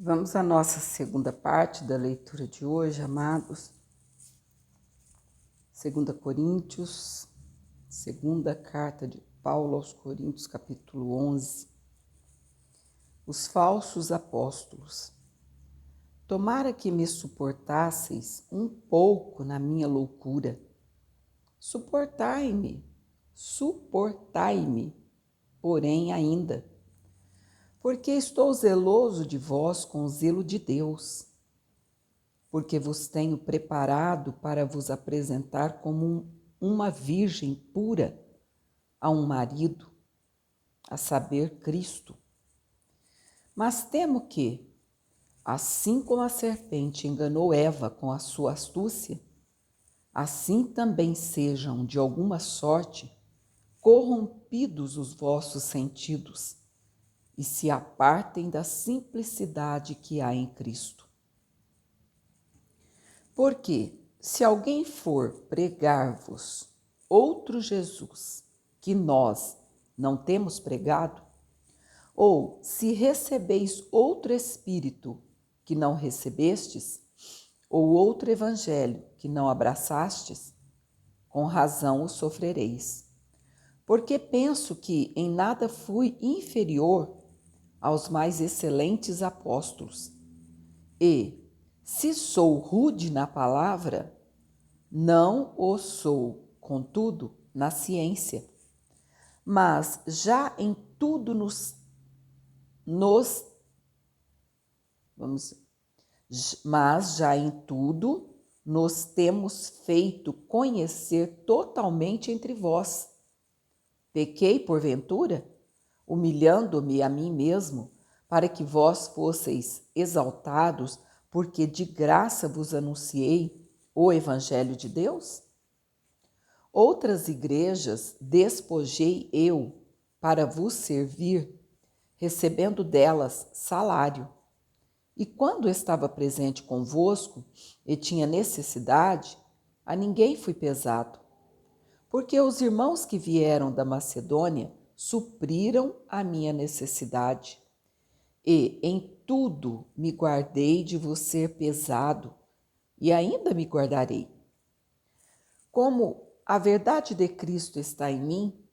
Vamos à nossa segunda parte da leitura de hoje, amados. 2 Coríntios, segunda carta de Paulo aos Coríntios, capítulo 11. Os falsos apóstolos. Tomara que me suportasseis um pouco na minha loucura. Suportai-me, porém ainda. Porque estou zeloso de vós com o zelo de Deus, porque vos tenho preparado para vos apresentar como uma virgem pura a um marido, a saber, Cristo. Mas temo que, assim como a serpente enganou Eva com a sua astúcia, assim também sejam, de alguma sorte, corrompidos os vossos sentidos e se apartem da simplicidade que há em Cristo. Porque, se alguém for pregar-vos outro Jesus que nós não temos pregado, ou se recebeis outro Espírito que não recebestes, ou outro Evangelho que não abraçastes, com razão o sofrereis. Porque penso que em nada fui inferior aos mais excelentes apóstolos. E, se sou rude na palavra, não o sou, contudo, na ciência. Mas já em tudo nos temos feito conhecer totalmente entre vós. Pequei, porventura, humilhando-me a mim mesmo, para que vós fosseis exaltados, porque de graça vos anunciei o Evangelho de Deus? Outras igrejas despojei eu para vos servir, recebendo delas salário. E quando estava presente convosco e tinha necessidade, a ninguém fui pesado, porque os irmãos que vieram da Macedônia supriram a minha necessidade. E em tudo me guardei de vos ser pesado, e ainda me guardarei. Como a verdade de Cristo está em mim,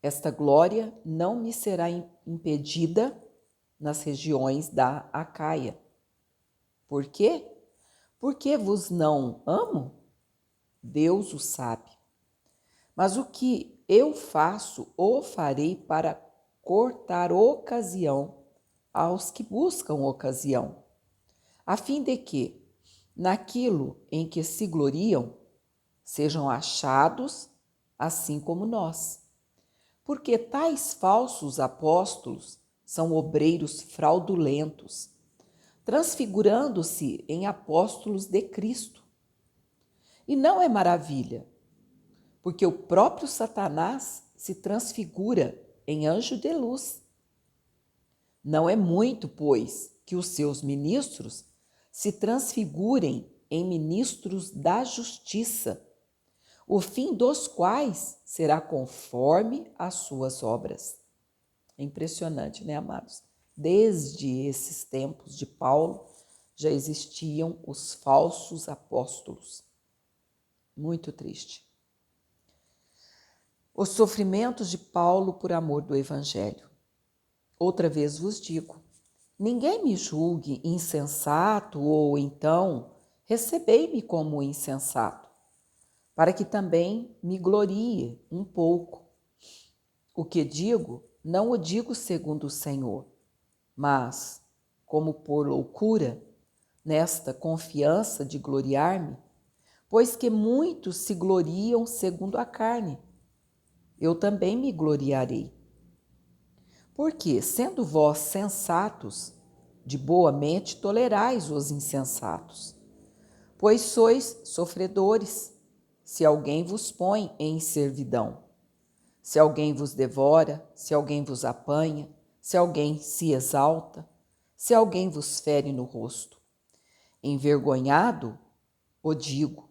esta glória não me será impedida nas regiões da Acaia. Por quê? Porque vos não amo? Deus o sabe. Mas o que eu faço, o farei para cortar ocasião aos que buscam ocasião, a fim de que, naquilo em que se gloriam, sejam achados assim como nós. Porque tais falsos apóstolos são obreiros fraudulentos, transfigurando-se em apóstolos de Cristo. E não é maravilha, porque o próprio Satanás se transfigura em anjo de luz. Não é muito, pois, que os seus ministros se transfigurem em ministros da justiça, o fim dos quais será conforme as suas obras. É impressionante, né, amados? Desde esses tempos de Paulo já existiam os falsos apóstolos. Muito triste. Os sofrimentos de Paulo por amor do Evangelho. Outra vez vos digo, ninguém me julgue insensato ou então recebei-me como insensato, para que também me glorie um pouco. O que digo, não o digo segundo o Senhor, mas, como por loucura, nesta confiança de gloriar-me, pois que muitos se gloriam segundo a carne, eu também me gloriarei. Porque, sendo vós sensatos, de boa mente tolerais os insensatos, pois sois sofredores, se alguém vos põe em servidão, se alguém vos devora, se alguém vos apanha, se alguém se exalta, se alguém vos fere no rosto. Envergonhado, o digo,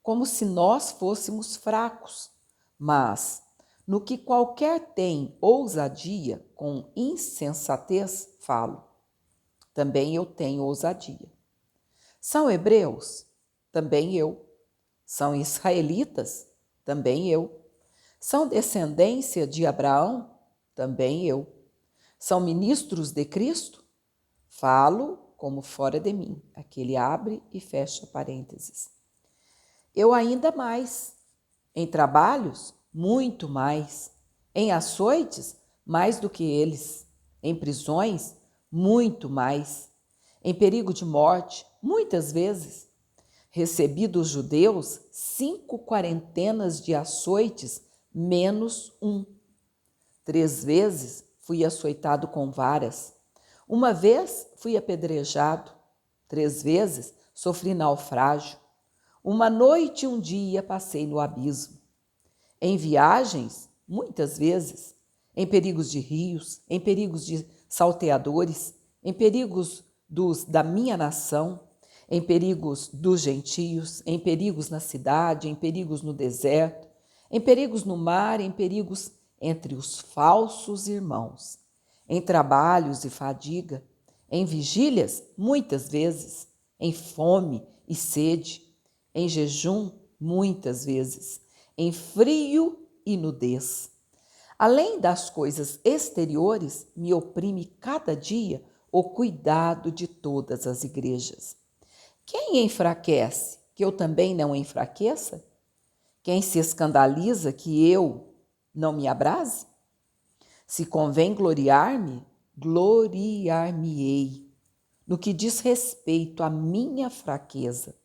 como se nós fôssemos fracos, mas no que qualquer tem ousadia com insensatez, falo. também eu tenho ousadia. São hebreus? Também eu. São israelitas? Também eu. São descendência de Abraão? Também eu. São ministros de Cristo? Falo como fora de mim. Aqui ele abre e fecha parênteses. Eu ainda mais. Em trabalhos, muito mais. Em açoites, mais do que eles. Em prisões, muito mais. Em perigo de morte, muitas vezes. Recebi dos judeus 5 quarentenas de açoites, menos um. 3 vezes fui açoitado com varas. Uma vez fui apedrejado. 3 vezes sofri naufrágio. Uma noite e um dia passei no abismo. Em viagens, muitas vezes, em perigos de rios, em perigos de salteadores, em perigos da minha nação, em perigos dos gentios, em perigos na cidade, em perigos no deserto, em perigos no mar, em perigos entre os falsos irmãos, em trabalhos e fadiga, em vigílias, muitas vezes, em fome e sede, em jejum, muitas vezes, em frio e nudez. Além das coisas exteriores, me oprime cada dia o cuidado de todas as igrejas. Quem enfraquece, que eu também não enfraqueça? Quem se escandaliza, que eu não me abrase? Se convém gloriar-me, gloriar-me-ei, no que diz respeito à minha fraqueza.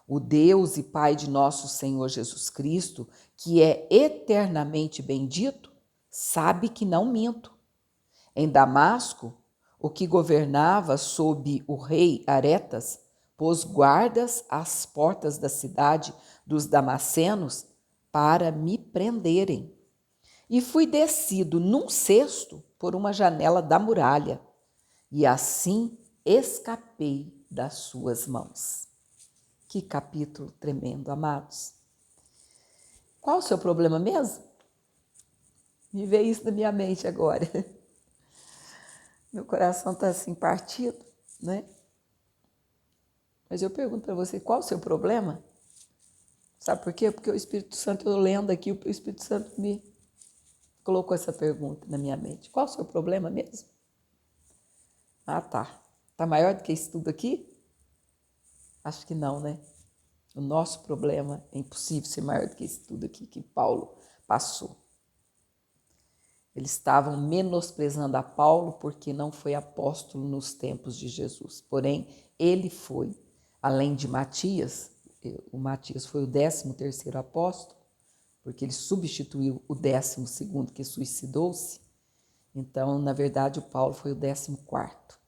O Deus e Pai de nosso Senhor Jesus Cristo, que é eternamente bendito, sabe que não minto. Em Damasco, o que governava sob o rei Aretas, pôs guardas às portas da cidade dos damascenos para me prenderem. E fui descido num cesto por uma janela da muralha, e assim escapei das suas mãos. Que capítulo tremendo, amados. Qual o seu problema mesmo? Me veio isso na minha mente agora. Meu coração está assim partido, né? Mas eu pergunto para você, qual o seu problema? Sabe por quê? Porque o Espírito Santo, eu lendo aqui, o Espírito Santo me colocou essa pergunta na minha mente. Qual o seu problema mesmo? Ah, tá. Tá maior do que isso tudo aqui? Acho que não, né? O nosso problema é impossível ser maior do que isso tudo aqui que Paulo passou. Eles estavam menosprezando a Paulo porque não foi apóstolo nos tempos de Jesus. Porém, ele foi, além de Matias, o Matias foi o 13º apóstolo, porque ele substituiu o 12º que suicidou-se. Então, na verdade, o Paulo foi o 14º.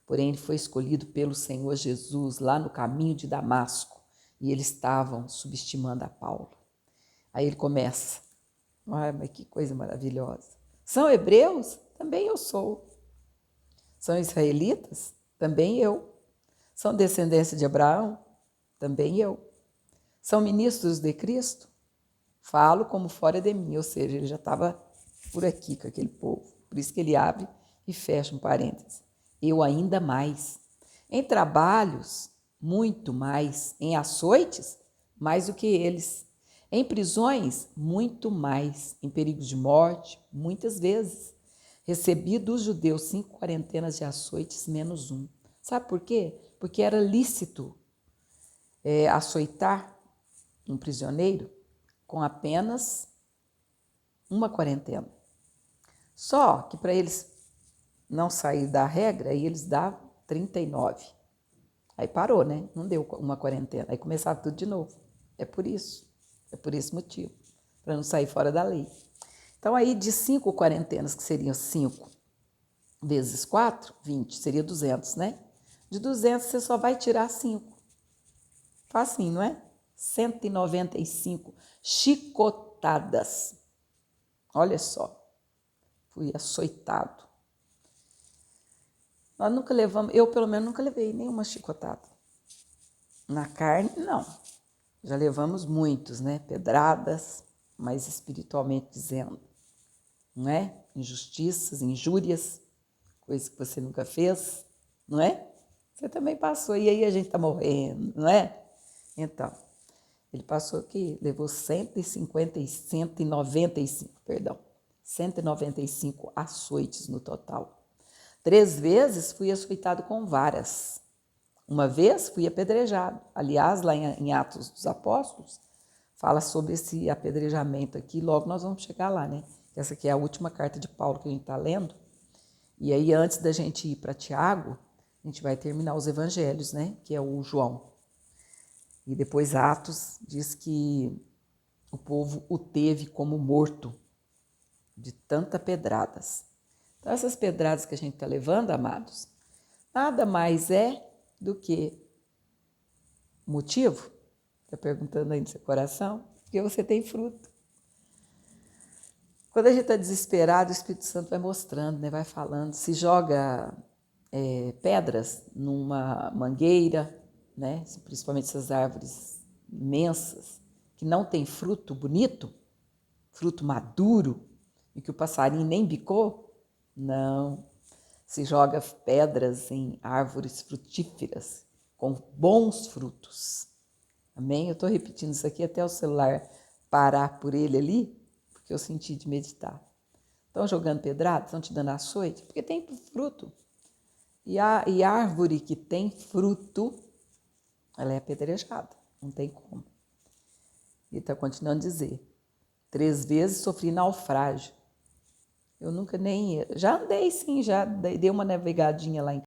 Porém, ele foi escolhido pelo Senhor Jesus lá no caminho de Damasco e eles estavam subestimando a Paulo. Aí ele começa, mas que coisa maravilhosa. São hebreus? Também eu sou. São israelitas? Também eu. São descendência de Abraão? Também eu. São ministros de Cristo? Falo como fora de mim, ou seja, ele já estava por aqui com aquele povo. Por isso que ele abre e fecha um parêntese. Eu ainda mais. Em trabalhos, muito mais. Em açoites, mais do que eles. Em prisões, muito mais. Em perigos de morte, muitas vezes. Recebi dos judeus 5 quarentenas de açoites, menos um. Sabe por quê? Porque era lícito açoitar um prisioneiro com apenas uma quarentena. Só que para eles não sair da regra, aí eles davam 39. Aí parou, né? Não deu uma quarentena. Aí começava tudo de novo. É por isso. É por esse motivo. Para não sair fora da lei. Então, aí de 5 quarentenas, que seriam 5 vezes 4, 20, seria 200, né? De 200, você só vai tirar 5. Facinho, não é? 195 chicotadas. Olha só. Fui açoitado. Nós nunca levamos, eu pelo menos nunca levei nenhuma chicotada. Na carne, não. Já levamos muitos, né? Pedradas, mas espiritualmente dizendo, não é? Injustiças, injúrias, coisas que você nunca fez. não é? Você também passou, e aí a gente está morrendo, não é? Então, ele passou aqui, levou 195 açoites no total. 3 vezes fui açoitado com varas. Uma vez fui apedrejado. Aliás, lá em Atos dos Apóstolos, fala sobre esse apedrejamento aqui, logo nós vamos chegar lá, né? Essa aqui é a última carta de Paulo que a gente está lendo. E aí, antes da gente ir para Tiago, a gente vai terminar os evangelhos, né? Que é o João. E depois Atos diz que o povo o teve como morto de tantas pedradas. Então, essas pedradas que a gente está levando, amados, nada mais é do que motivo? Está perguntando aí no seu coração? Porque você tem fruto. Quando a gente está desesperado, o Espírito Santo vai mostrando, né? Vai falando. Se joga pedras numa mangueira, né? Principalmente essas árvores imensas, que não tem fruto bonito, fruto maduro, e que o passarinho nem bicou, não. Se joga pedras em árvores frutíferas, com bons frutos. Amém? Eu estou repetindo isso aqui até o celular parar por ele ali, porque eu senti de meditar. Estão jogando pedrada? Estão te dando açoite? Porque tem fruto. E a árvore que tem fruto, ela é apedrejada, não tem como. E está continuando a dizer, 3 vezes sofri naufrágio. Eu nunca nem... Já andei sim, já dei uma navegadinha lá em